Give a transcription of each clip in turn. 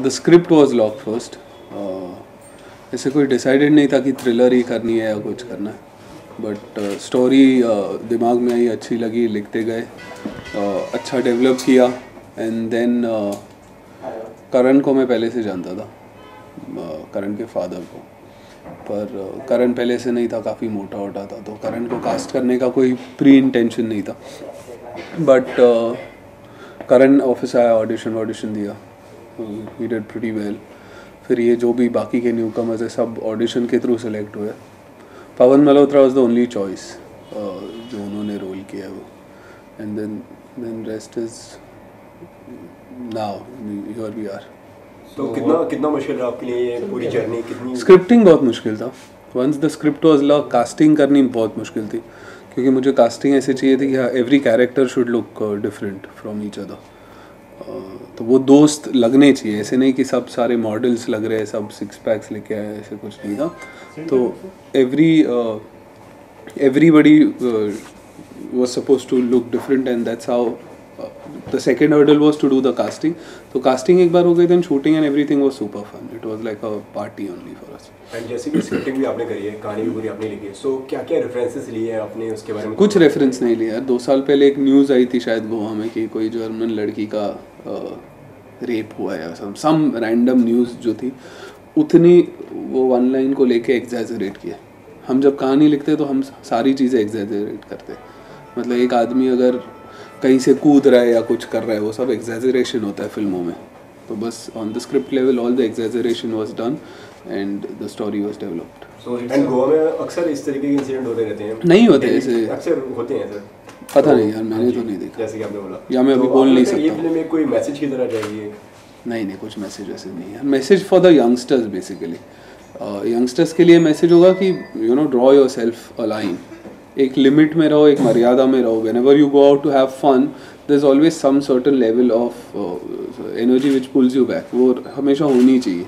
The script was lock first. ऐसे कोई decided नहीं था कि थ्रिलर ही करनी है या कुछ करना है, बट स्टोरी दिमाग में आई, अच्छी लगी, लिखते गए, अच्छा डेवलप किया. एंड देन करण को मैं पहले से जानता था, करण के फादर को, पर करण पहले से नहीं था, काफ़ी मोटा वोटा था, तो करण को कास्ट करने का कोई प्री इंटेंशन नहीं था. बट करण ऑफिस आया, ऑडिशन दिया, ही डिड प्रीटी वेल. फिर ये जो भी बाकी के न्यू कमर्स है सब ऑडिशन के थ्रू सेलेक्ट हुए. Pawan Malhotra was the only choice जो उन्होंने रोल किया वो. And then rest is now here we are. तो कितना मुश्किल रहा आपके लिए ये पूरी जर्नी? कितनी स्क्रिप्टिंग बहुत मुश्किल था. Once the script was lock, casting करनी बहुत मुश्किल थी, क्योंकि मुझे कास्टिंग ऐसी चाहिए थी कि हाँ every character should look different from each other. तो वो दोस्त लगने चाहिए, ऐसे नहीं कि सब सारे मॉडल्स लग रहे हैं, सब सिक्स पैक्स लेके आए, ऐसे कुछ नहीं था. तो everybody was supposed to look different, and that's how the second hurdle was to do the casting. So casting एक बार हो गई, then shooting and everything was super fun. It was like a party only for us. And जैसे कि scripting भी आपने करी है, कहानी भी पूरी आपने लिखी है, so क्या रेफरेंसेस लिए हैं आपने उसके बारे में? कुछ रेफरेंस नहीं लिया. 2 साल पहले एक न्यूज़ आई थी शायद गोवा में कि कोई जर्मन लड़की का रेप हुआ है, सम रैंडम न्यूज़ जो थी, उतनी वो 1 लाइन को लेके एग्जैजरेट किया. हम जब कहानी लिखते तो हम सारी चीज़ें एग्जैजरेट करते. मतलब एक आदमी अगर कहीं से कूद रहा है या कुछ कर रहा है, वो सब एग्जैजरेशन होता है फिल्मों में. तो बस on the script level all the exaggeration was done and the story was developed. And Goa में अक्सर इस तरीके के इंसिडेंट होते रहते हैं? नहीं होते ऐसे, अक्सर होते हैं सर. पता नहीं यार, मैंने तो नहीं देखा. जैसे कि आपने बोला, या मैं अभी बोल नहीं सकता. ये फिल्म में कोई मैसेज की तरह जाएगी? नहीं, कुछ मैसेज वैसे नहीं है. Message for the youngsters basically. Youngsters के लिए मैसेज होगा कि you know draw yourself a line. एक लिमिट में रहो, एक मर्यादा में रहो. Whenever you go out to have fun, there is always some certain level of energy which pulls you back. वो हमेशा होनी चाहिए.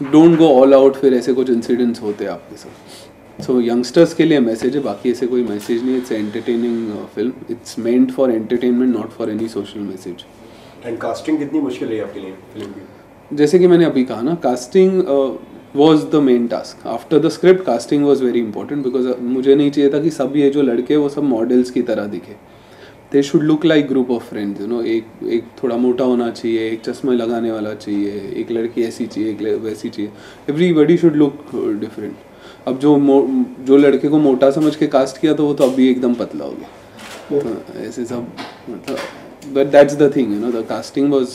डोंट गो ऑल आउट, फिर ऐसे कुछ इंसिडेंट्स होते हैं आपके साथ. सो यंगस्टर्स के लिए मैसेज है, बाकी ऐसे कोई मैसेज नहीं. It's entertaining film. It's meant for entertainment, not for any social message. And casting कितनी मुश्किल रही आपके लिए फिल्म की? जैसे कि मैंने अभी कहा ना, casting was the main task. After the script, casting was very important because मुझे नहीं चाहिए था कि सब ये जो लड़के वो सब मॉडल्स की तरह दिखे. They should look like group of friends, you know. एक थोड़ा मोटा होना चाहिए, एक चश्मा लगाने वाला चाहिए, एक लड़की ऐसी चाहिए, एक वैसी चाहिए. Everybody should look different. अब जो लड़के को मोटा समझ के कास्ट किया तो वो तो अभी एकदम पतला हो गया. ऐसे सब, but that's the thing, you know. The casting was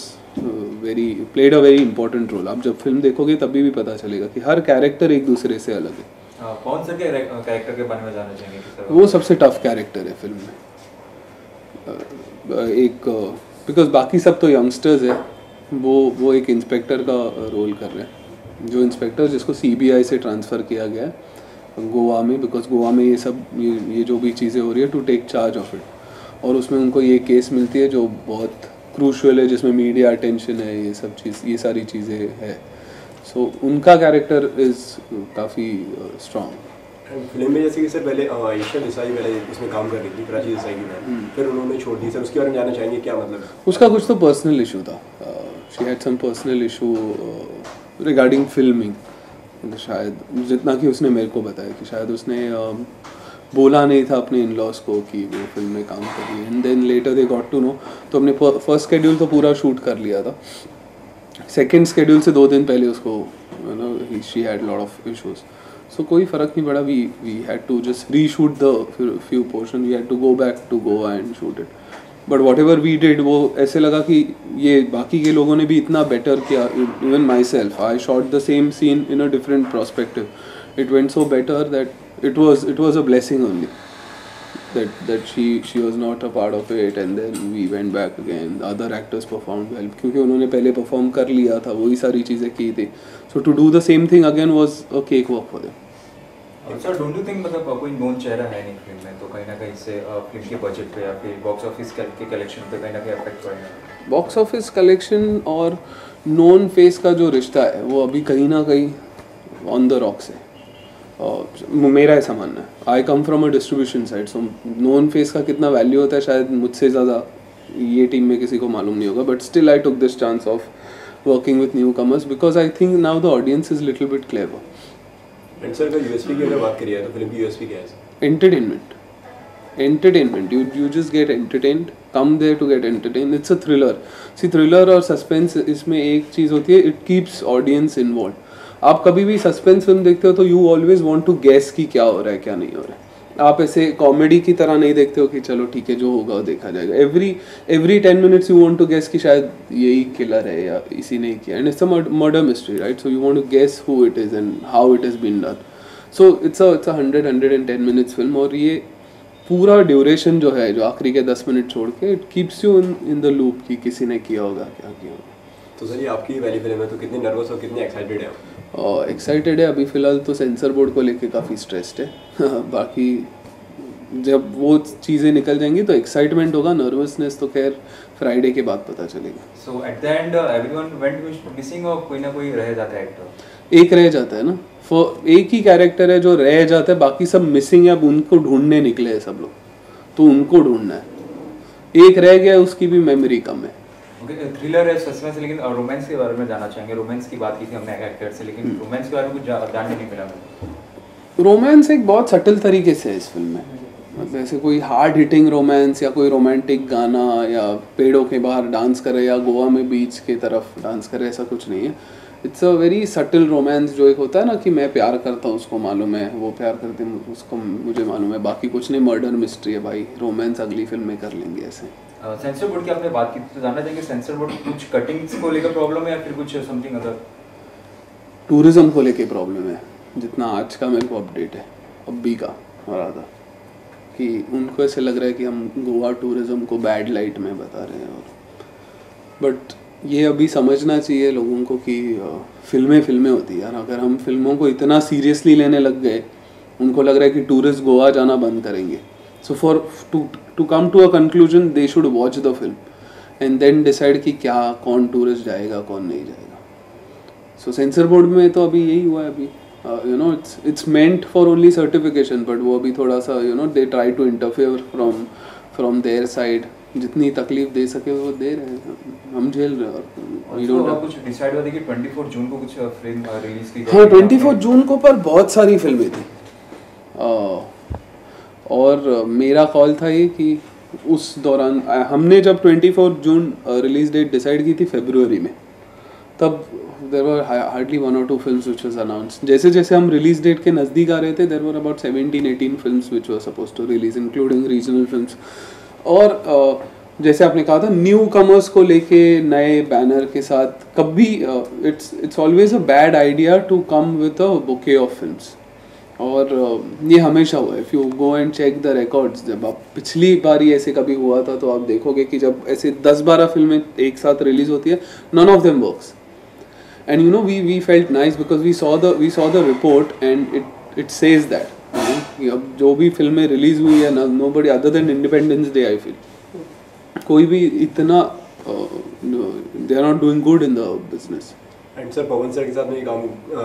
played a very important role. आप जब फिल्म देखोगे तभी भी पता चलेगा कि हर कैरेक्टर एक दूसरे से अलग है. कौन सा कैरेक्टर के बारे में जानना चाहेंगे? वो सबसे टफ कैरेक्टर है फिल्म में. एक बिकॉज बाकी सब तो यंगस्टर्स है. वो एक इंस्पेक्टर का रोल कर रहे हैं, जो इंस्पेक्टर जिसको CBI से ट्रांसफ़र किया गया है गोवा में, बिकॉज गोवा में ये जो भी चीज़ें हो रही है to take charge of it. और उसमें उनको ये केस मिलती है जो बहुत क्रूशल है, जिसमें मीडिया अटेंशन है, ये सब चीज़, ये सारी चीज़ें है. सो उनका कैरेक्टर इज़ काफ़ी स्ट्रॉन्ग. फिल्म में जैसे कि सर पहले ईशा देसाई पहले उसमें काम कर रही थी, प्राची देसाई की बहन, फिर उन्होंने छोड़ दी. सर उसके बारे में जानना चाहेंगे, क्या मतलब? उसका कुछ तो पर्सनल इशू था. She had some personal issue regarding filming. शायद जितना कि उसने मेरे को बताया कि शायद उसने बोला नहीं था अपने इन-लॉज को कि वो फिल्म में काम कर रही है. And then later they got to know. तो हमने फर्स्ट स्केड्यूल तो पूरा शूट कर लिया था. सेकंड स्केड्यूल से 2 दिन पहले उसको you know she had lot of issues. So कोई फ़र्क नहीं पड़ा. We had to just reshoot the few portion. We had to go back to Goa and shoot it. But whatever we did, वो ऐसे लगा कि ये बाकी के लोगों ने भी इतना बेटर किया. Even my self, I shot the same seen in a different perspective. It went so better that it was a blessing only that she was not a part of it. And then we went back again. Other actors performed well क्योंकि उन्होंने पहले perform कर लिया था, वही सारी चीज़ें की थी. So to do the same thing again was a cakewalk for them. Sir don't you think मतलब कोई नोन चेहरा है नहीं फिल्म में, तो कहीं ना कहीं से फिल्म के बजट पे या फिर बॉक्स ऑफिस के कलेक्शन पे कहीं ना कहीं अफेक्ट पड़ेगा? बॉक्स ऑफिस कलेक्शन और नॉन फेस का जो रिश्ता है वो अभी कहीं ना कहीं ऑन द रॉक्स है. मेरा ऐसा मानना है. I come from a distribution side. So non face का कितना वैल्यू होता है शायद मुझसे ज़्यादा ये टीम में किसी को मालूम नहीं होगा. But still I took this chance of working with newcomers, because I think now the audience is little bit clever. And sir अगर यूएसपी की अगर बात करिए तो फिल्म की यूएसपी क्या है? Entertainment. You just get entertained. Come there to get entertained. It's a thriller. See, thriller और suspense इसमें एक चीज़ होती है, it keeps audience involved. आप कभी भी सस्पेंस फिल्म देखते हो तो you always want to guess कि क्या हो रहा है क्या नहीं हो रहा है. आप ऐसे कॉमेडी की तरह नहीं देखते हो कि चलो ठीक है जो होगा वो देखा जाएगा. every 10 minutes you want to guess कि शायद यही किलर है या इसी ने किया. And it's a murder mystery, right? So you want to guess who it is and how it has been done. So it's a 110 minutes film. और ये पूरा ड्यूरेशन जो है, जो आखिरी के 10 मिनट छोड़ के, it keeps you in the loop कि किसी ने किया होगा क्या किया होगा. तो सर ये आपकी पहली फिल्म है, तो कितनी नर्वस और कितनी एक्साइटेड है आप? एक्साइटेड है. अभी फ़िलहाल तो सेंसर बोर्ड को लेके काफ़ी स्ट्रेस्ड है. बाकी जब वो चीज़ें निकल जाएंगी तो एक्साइटमेंट होगा. नर्वसनेस तो खैर फ्राइडे के बाद पता चलेगा. So at the end everyone went missing और कोई ना कोई रह जाता है एक्टर. एक रह जाता है ना. एक ही कैरेक्टर है जो रह जाता है, बाकी सब मिसिंग है. अब उनको ढूंढने निकले हैं सब लोग, तो उनको ढूंढना है. एक रह गया, उसकी भी मेमोरी कम है. थ्रिलर है, सस्पेंस है, लेकिन रोमांस के बारे में जानना चाहेंगे. रोमांस की बात की थी हमने एक्टर से, लेकिन रोमांस के बारे में कुछ जानने नहीं मिला मुझे. रोमांस एक बहुत सटल तरीके से है इस फिल्म में. मतलब ऐसे कोई हार्ड हिटिंग रोमांस या कोई रोमांटिक गाना या पेड़ों के बाहर डांस करे या गोवा में बीच के तरफ डांस करे, ऐसा कुछ नहीं है. It's a very subtle romance. जो एक होता है ना कि मैं प्यार करता हूँ उसको मालूम है, वो प्यार करते हैं उसको मुझे मालूम है, बाकी कुछ नहीं. मर्डर मिस्ट्री है भाई. रोमांस अगली फिल्म में कर लेंगे ऐसे. सेंसर बोर्ड की आपने बात की तो जानना चाहेंगे सेंसर बोर्ड कुछ कटिंग्स को लेकर प्रॉब्लम है या फिर कुछ समथिंग अदर? टूरिज्म को लेके प्रॉब्लम है, जितना आज का मेरे को अपडेट है. अभी का हो रहा था कि उनको ऐसे लग रहा है कि हम गोवा टूरिज्म को बैड लाइट में बता रहे हैं. और बट ये अभी समझना चाहिए लोगों को कि फिल्में होती है. अगर हम फिल्मों को इतना सीरियसली लेने लग गए, उनको लग रहा है कि टूरिस्ट गोवा जाना बंद करेंगे. So for to come to a conclusion they should watch the film and then decide कि क्या कौन टूरिस्ट जाएगा कौन नहीं जाएगा. सो सेंसर बोर्ड में तो अभी यही हुआ है. अभी you know it's meant for only certification, but वो अभी थोड़ा सा you know they try to interfere from their side. जितनी तकलीफ दे सके वो दे रहे हैं, हम झेल रहे हैं. और कुछ डिसाइड हुआ था कि 24 जून को कुछ फिल्म रिलीज की. हाँ 24 जून को, पर बहुत सारी फिल्में थी. और मेरा कॉल था ये कि उस दौरान हमने जब 24 जून रिलीज डेट डिसाइड की थी फरवरी में, तब there were hardly 1 or 2 films which was announced. जैसे जैसे हम रिलीज डेट के नज़दीक आ रहे थे, there were about 17-18 films which were supposed to release, including regional films. और जैसे आपने कहा था न्यू कमर्स को लेके नए बैनर के साथ, कभी it's always a bad idea to come with a bouquet of films. और ये हमेशा हुआ है. If you go and check the records, जब आप पिछली बार ही ऐसे कभी हुआ था तो आप देखोगे कि जब ऐसे 10-12 फिल्में एक साथ रिलीज होती है, none of them works. And you know we felt nice because we saw the report and it says that अब जो भी फिल्में रिलीज हुई है, nobody other than Independence Day, I feel कोई भी इतना they are not doing good in the business. And sir Pawan sir के साथ में काम,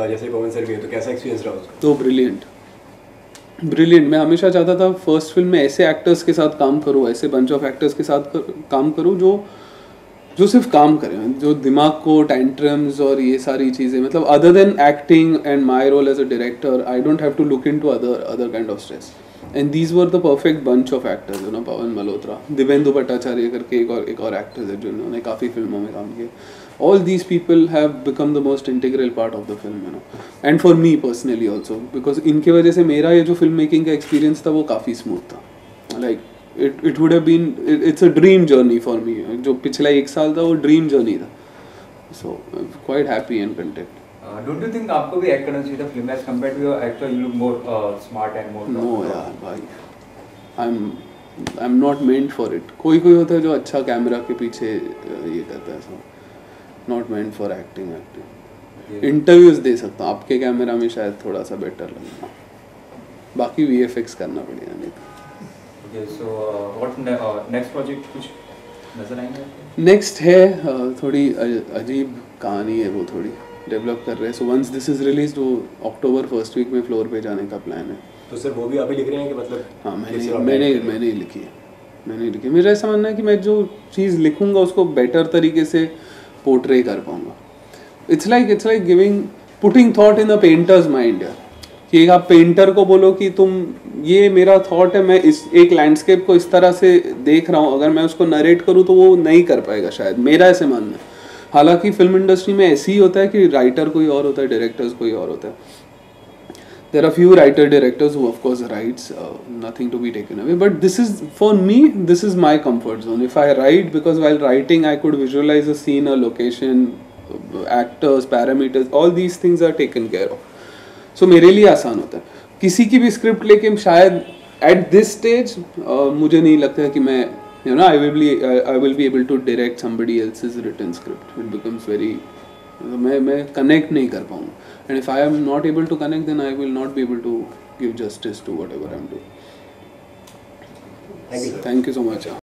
जैसे पवन सर भी है, तो कैसा एक्सपीरियंस रहा उसका? तो ब्रिलियंट. मैं हमेशा चाहता था फर्स्ट फिल्म में ऐसे एक्टर्स के साथ काम करूँ, ऐसे बंच ऑफ एक्टर्स के साथ काम करूँ जो सिर्फ काम करें, जो दिमाग को टेंट्रम्स और ये सारी चीज़ें, मतलब other than acting and my role as a director, I don't have to look in to other kind of stress. And these were the perfect bunch of actors. You know Pawan Malhotra, Divyendu Bhattacharya करके एक और actors है जिन्होंने काफ़ी फिल्मों में काम किया. All these people have become the most integral part of the film, you know, and for me personally also, because इनके वजह से मेरा ये जो फिल्म मेकिंग का एक्सपीरियंस था वो काफ़ी स्मूथ था. Like it would have been, it's a dream journey for me. जो पिछला 1 साल था वो ड्रीम जर्नी था. So I'm quite happy and content. Don't you think आपको भी एक्ट करना चाहिए था film as compared to your actor? You look more smart and more. No यार भाई, I'm not meant for it. कोई होता है जो अच्छा कैमरा के पीछे ये करता है. सब not meant for acting. Interviews दे सकता हूँ, आपके कैमरा में शायद थोड़ा सा बेटर लगेगा, बाकी VFX करना पड़ेगा नहीं तो. Okay, so what next project कुछ नजर आएंगे? नेक्स्ट है थोड़ी अजीब कहानी है, वो थोड़ी डेवलप कर रहे हैं. So once this is release वो अक्टूबर फर्स्ट वीक में फ्लोर पे जाने का प्लान है. तो सर वो भी आप ही लिख रहे हैं कि मतलब? हाँ मैंने लिखी है. मेरा ऐसा मानना है कि मैं जो चीज़ लिखूंगा उसको बेटर तरीके से पोर्ट्रे कर पाऊंगा. It's like giving putting thought in a painters mind यार, कि आप पेंटर को बोलो कि तुम ये मेरा थॉट है, मैं इस एक लैंडस्केप को इस तरह से देख रहा हूँ, अगर मैं उसको नरेट करूँ तो वो नहीं कर पाएगा शायद, मेरा ऐसे मानना है। हालांकि फिल्म इंडस्ट्री में ऐसे ही होता है कि राइटर कोई और होता है, डायरेक्टर्स कोई और होता है. There are few writer directors who of course writes, nothing to be taken away, but this is, for me, this is my comfort zone. If I write, because while writing I could visualize a scene, a location, actors, parameters, all these things are taken care of. So मेरे लिए आसान होता है. किसी की भी script लेके शायद at this stage मुझे नहीं लगता है कि मैं, you know, I will be able to direct somebody else's written script. It becomes very, मैं कनेक्ट नहीं कर पाऊँगा. And if I am not able to connect, then I will not be able to give justice to whatever I am doing. Thank you, sir. Thank you so much.